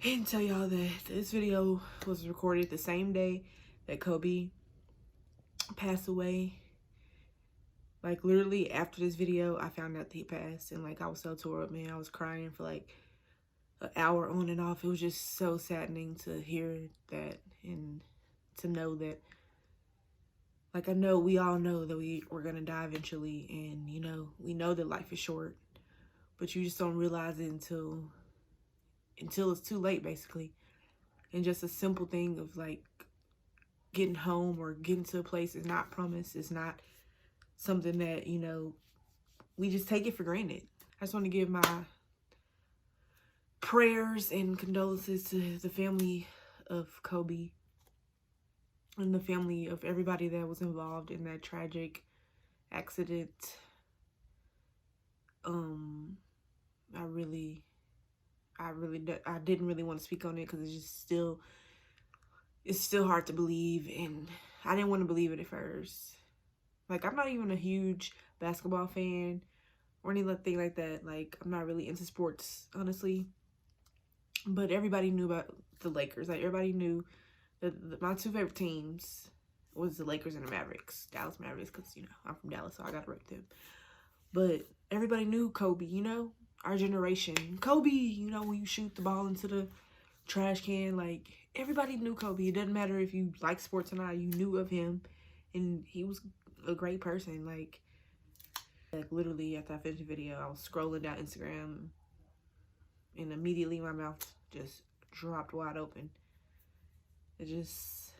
And tell y'all that this video was recorded the same day that Kobe passed away. Like, literally after this video, I found out that he passed. And, like, I was so tore up, man. I was crying for, like, an hour on and off. It was just so saddening to hear that and to know that, like, I know we all know that we're going to die eventually. And, you know, we know that life is short. But you just don't realize it until it's too late, basically. And just a simple thing of, like, getting home or getting to a place is not promised. It's not something that, you know, we just take it for granted. I just want to give my prayers and condolences to the family of Kobe and the family of everybody that was involved in that tragic accident. I didn't really want to speak on it because it's still hard to believe, and I didn't want to believe it at first. Like, I'm not even a huge basketball fan or anything like that. Like, I'm not really into sports, honestly. But everybody knew about the Lakers. Like, everybody knew that my two favorite teams was the Lakers and the Mavericks. Dallas Mavericks, because, you know, I'm from Dallas, so I got to rep them. But everybody knew Kobe, you know? Our generation. Kobe, you know, when you shoot the ball into the trash can, like, everybody knew Kobe. It doesn't matter if you like sports or not, you knew of him. And he was a great person. Like literally after I finished the video, I was scrolling down Instagram and immediately my mouth just dropped wide open. It's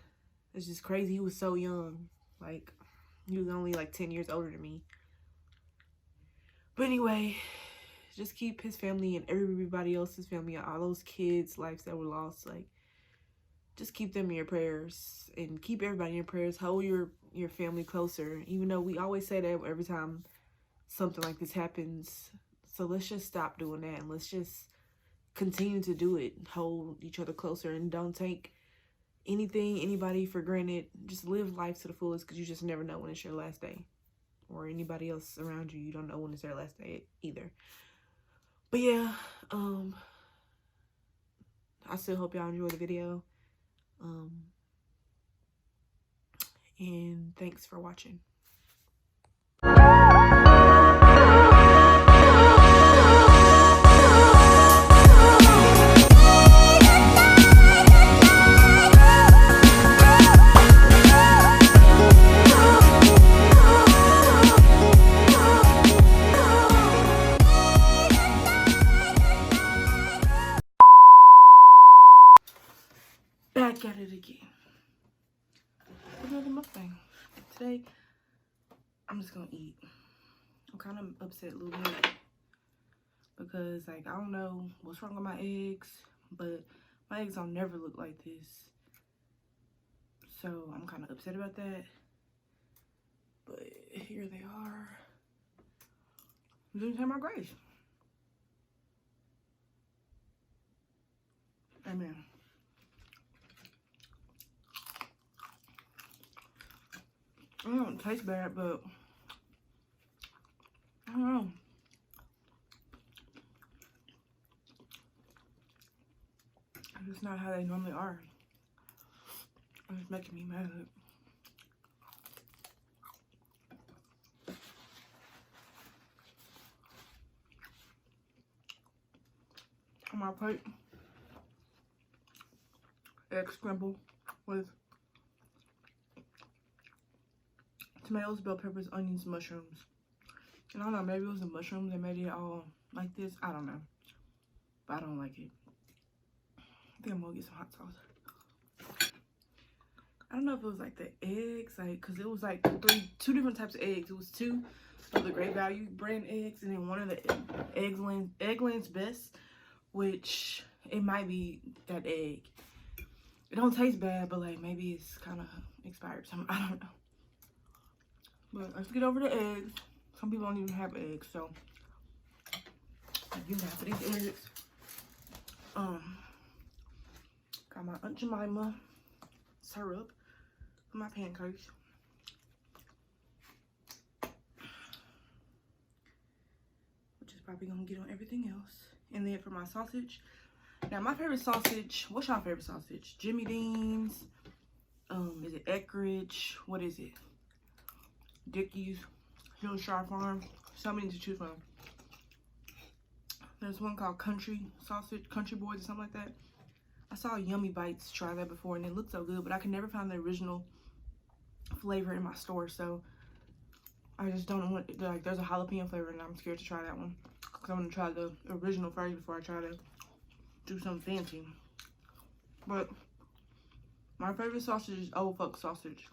just crazy. He was so young. Like, he was only like 10 years older than me. But anyway, just keep his family and everybody else's family, all those kids' lives that were lost, like, just keep them in your prayers and keep everybody in your prayers. Hold your family closer, even though we always say that every time something like this happens. So let's just stop doing that and let's just continue to do it. Hold each other closer and don't take anybody for granted. Just live life to the fullest, because you just never know when it's your last day, or anybody else around you. You don't know when it's their last day either. But yeah, I still hope y'all enjoy the video. And thanks for watching. Back at it again. Another mukbang. Today, I'm just gonna eat. I'm kind of upset a little bit because, like, I don't know what's wrong with my eggs, but my eggs don't never look like this. So I'm kind of upset about that. But here they are. I'm doing my grace. Amen. It don't taste bad, but I don't know. It's just not how they normally are. It's making me mad. On my plate, egg scramble with tomatoes, bell peppers, onions, mushrooms. And I don't know, maybe it was the mushrooms that made it all like this. I don't know. But I don't like it. I think I'm gonna get some hot sauce. I don't know if it was like the eggs, like, cause it was like two different types of eggs. It was two of the Great Value brand eggs, and then one of the Eggland's Best, which it might be that egg. It don't taste bad, but like maybe it's kind of expired. So I don't know. But let's get over the eggs. Some people don't even have eggs, so you have these eggs. Got my Aunt Jemima syrup for my pancakes. Which is probably gonna get on everything else. And then for my sausage, Now, my favorite sausage, what's your favorite sausage? Jimmy Dean's, is it Eckrich? What is it? Dickey's, Hillshire Farm. So many to choose from. There's one called Country Sausage, Country Boys or something like that. I saw Yummy Bites try that before and it looked so good, but I can never find the original flavor in my store, so I just don't want, like, there's a jalapeno flavor and I'm scared to try that one. Because I'm going to try the original first before I try to do something fancy. But my favorite sausage is Old Fuck sausage.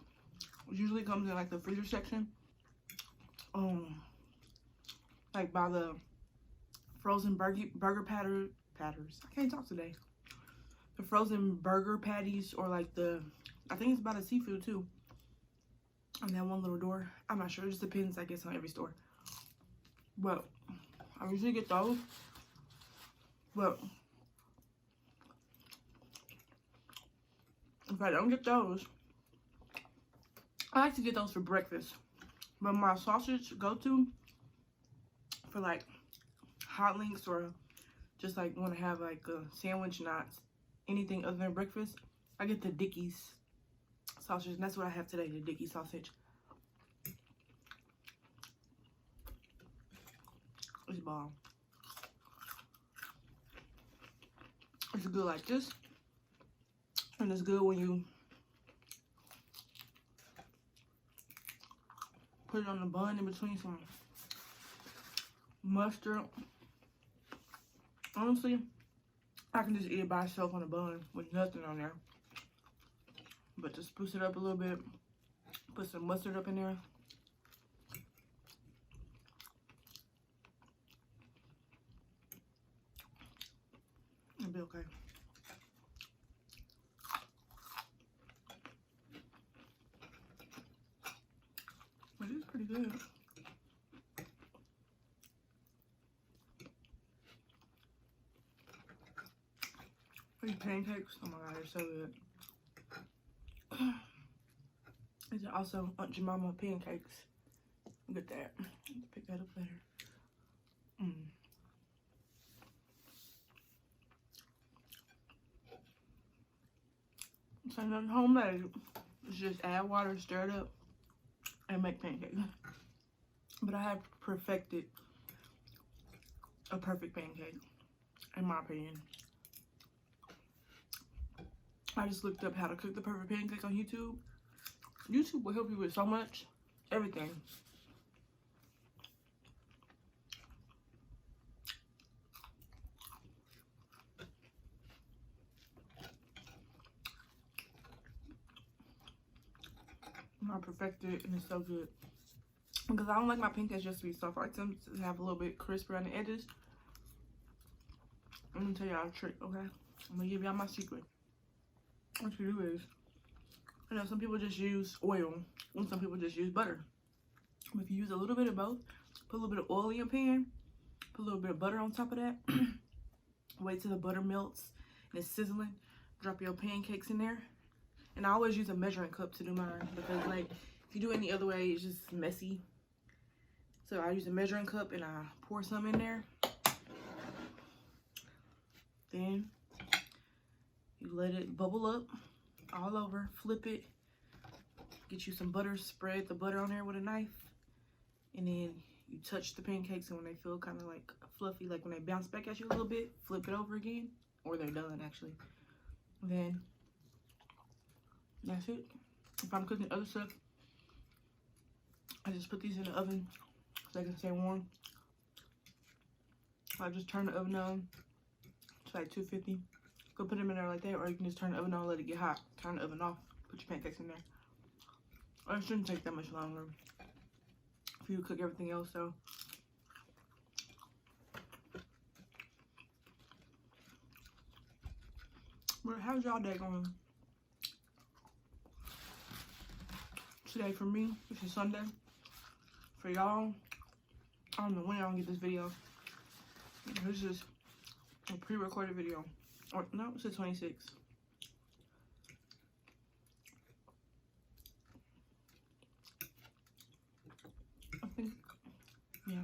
It usually comes in like the freezer section. Like by the frozen burger patters. I can't talk today. The frozen burger patties, or like the, I think it's by the seafood too. On that one little door. I'm not sure. It just depends, I guess, on every store. But I usually get those. But if I don't get those, I like to get those for breakfast. But my sausage go-to for like hot links or just like want to have like a sandwich, not anything other than breakfast, I get the Dickey's sausage, and that's what I have today, the Dickey's sausage. It's bomb. It's good like this, and it's good when you put it on the bun in between some mustard. Honestly, I can just eat it by itself on the bun with nothing on there. But to spruce it up a little bit, put some mustard up in there. It'll be okay. But it's pretty good. These pancakes, oh my god, they're so good. These are also Aunt Jemima pancakes. Look at that. Let's pick that up later. So nothing homemade. It's just add water, stir it up, and make pancakes. But I have perfected a perfect pancake, in my opinion. I just looked up how to cook the perfect pancake on YouTube. YouTube will help you with so much, everything. I perfected it and it's so good. Because I don't like my pancakes just to be soft. I like them to have a little bit crisp around the edges. I'm gonna tell y'all a trick, okay? I'm gonna give y'all my secret. What you do is, you know, some people just use oil and some people just use butter. But if you use a little bit of both, put a little bit of oil in your pan, put a little bit of butter on top of that, wait till the butter melts and it's sizzling, drop your pancakes in there. And I always use a measuring cup to do mine because, like, if you do it any other way, it's just messy. So I use a measuring cup and I pour some in there. Then you let it bubble up all over, flip it, get you some butter, spread the butter on there with a knife, and then you touch the pancakes, and when they feel kind of like fluffy, like when they bounce back at you a little bit, flip it over again, or they're done actually. Then that's it. If I'm cooking other stuff, I just put these in the oven so they can stay warm. I just turn the oven on to like 250. Go put them in there like that, or you can just turn the oven on, let it get hot. Turn the oven off, put your pancakes in there. Or it shouldn't take that much longer for you to cook everything else, so. But how's y'all day going? Today for me, this is Sunday. For y'all, I don't know when y'all get this video. This is a pre-recorded video. Or no, it's the 26th. I think, yeah.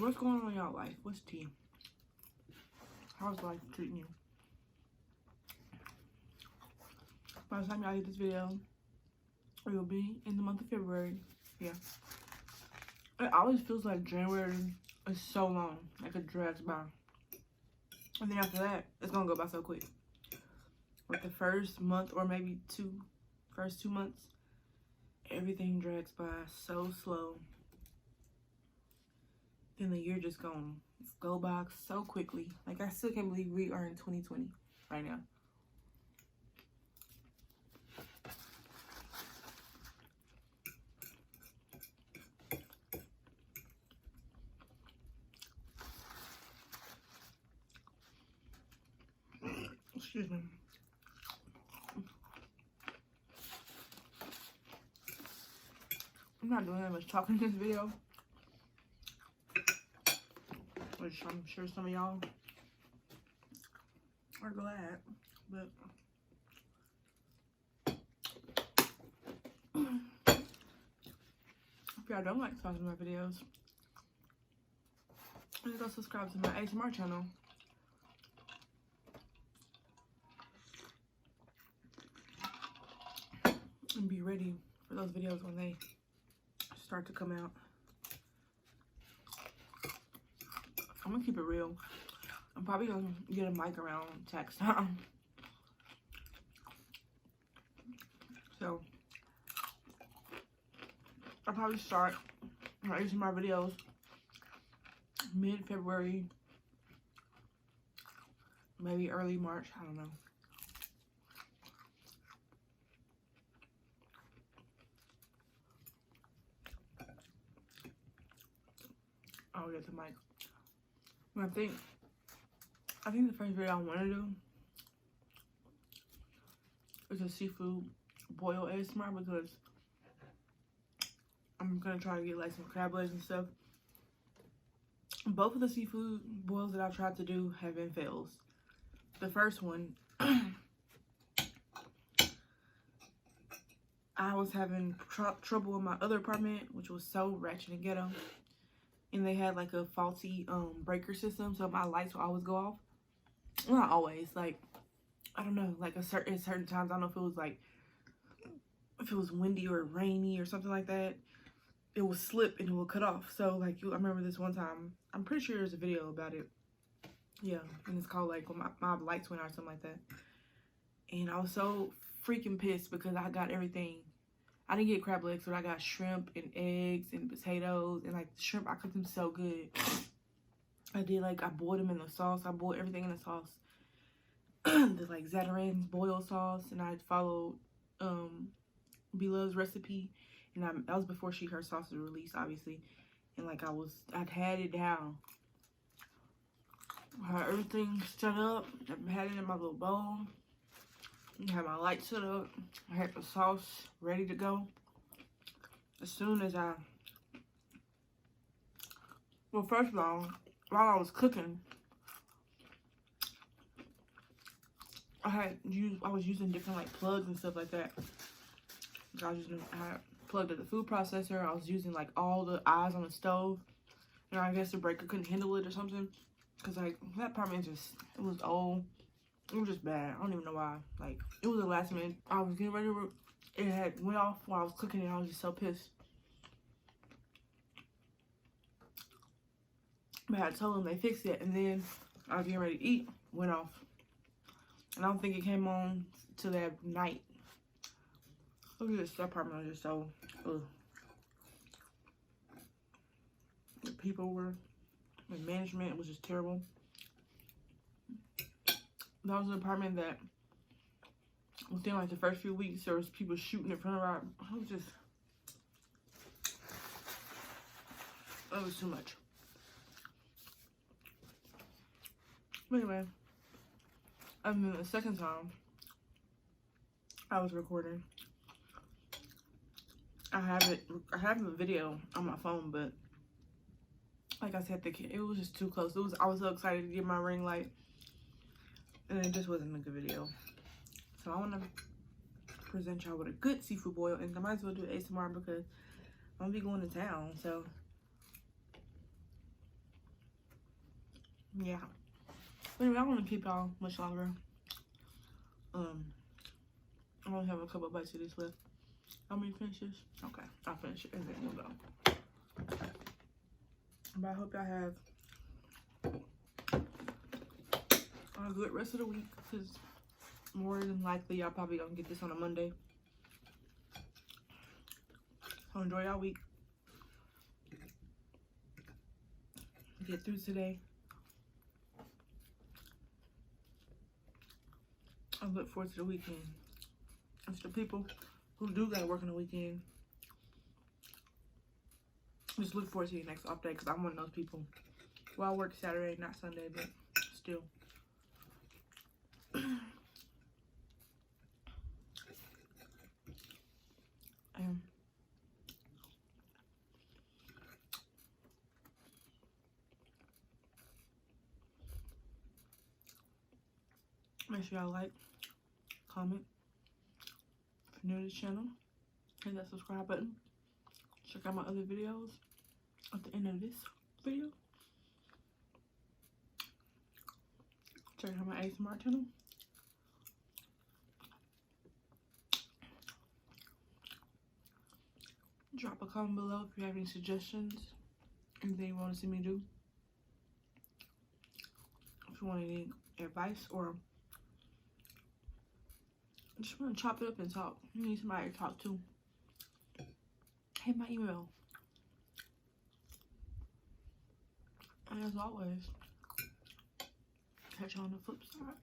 what's going on in y'all life? What's tea? How's life treating you? By the time y'all get this video, it will be in the month of February. Yeah. It always feels like January is so long. Like it drags by. And then after that, it's gonna go by so quick. Like the first month or maybe first 2 months, everything drags by so slow. Then the year just gonna go by so quickly. Like I still can't believe we are in 2020 right now. Excuse me. I'm not doing that much talking in this video, which I'm sure some of y'all are glad, but if y'all don't like talking about videos, please go subscribe to my ASMR channel. And be ready for those videos when they start to come out. I'm gonna keep it real. I'm probably gonna get a mic around tax time. So I'll probably start releasing my videos mid-February, maybe early March, I don't know. I'll get the mic. But I think the first video I want to do is a seafood boil ASMR, because I'm gonna try to get like some crab legs and stuff. Both of the seafood boils that I've tried to do have been fails. The first one, I was having trouble in my other apartment, which was so ratchet and ghetto. And they had like a faulty breaker system, so my lights would always go off. Well, not always, like I don't know, like at certain times. I don't know if it was like if it was windy or rainy or something like that, it would slip and it would cut off. So like I remember this one time, I'm pretty sure there's a video about it. Yeah, and it's called like when my lights went out or something like that. And I was so freaking pissed because I got everything. I didn't get crab legs, but I got shrimp and eggs and potatoes. And like the shrimp, I cooked them so good. I boiled them in the sauce. I boiled everything in the sauce. The like Zatarain's boil sauce. And I followed B-Love's recipe. And that was before her sauce was released, obviously. And like I'd had it down. I had everything set up. I had it in my little bowl. I had my lights set up. I had the sauce ready to go. As soon as well, first of all, while I was cooking, I was using different like plugs and stuff like that. I had plugged at the food processor. I was using like all the eyes on the stove. And I guess the breaker couldn't handle it or something. Cause like that apartment it was old. It was just bad. I don't even know why. Like, it was the last minute. I was getting ready to, it had went off while I was cooking and I was just so pissed. But I told them they fixed it, and then I was getting ready to eat, went off. And I don't think it came on till that night. Look at this, that apartment was just so, ugh. The people the management was just terrible. That was an apartment that within like the first few weeks there was people shooting in front of our. It was too much. But anyway, and then the second time I was recording, I have a video on my phone, but like I said, it was just too close. I was so excited to get my ring light. And it just wasn't a good video. So I want to present y'all with a good seafood boil. And I might as well do ASMR because I'm going to be going to town. So yeah. Anyway, I want to keep y'all much longer. I only have a couple bites of this left. How many finishes? Okay, I'll finish it and then we'll go. But I hope y'all have a good rest of the week, because more than likely y'all probably gonna get this on a Monday. So enjoy y'all week. Get through today. I look forward to the weekend. It's the people who do gotta work on the weekend. Just look forward to your next off day, because I'm one of those people. Well, I work Saturday, not Sunday, but still. Make sure y'all like, comment. If you're new to the channel, hit that subscribe button. Check out my other videos at the end of this video. Check out my ASMR channel. Drop a comment below if you have any suggestions, anything you want to see me do. If you want any advice or just want to chop it up and talk. You need somebody to talk to. Hit my email. And as always, catch you on the flip side.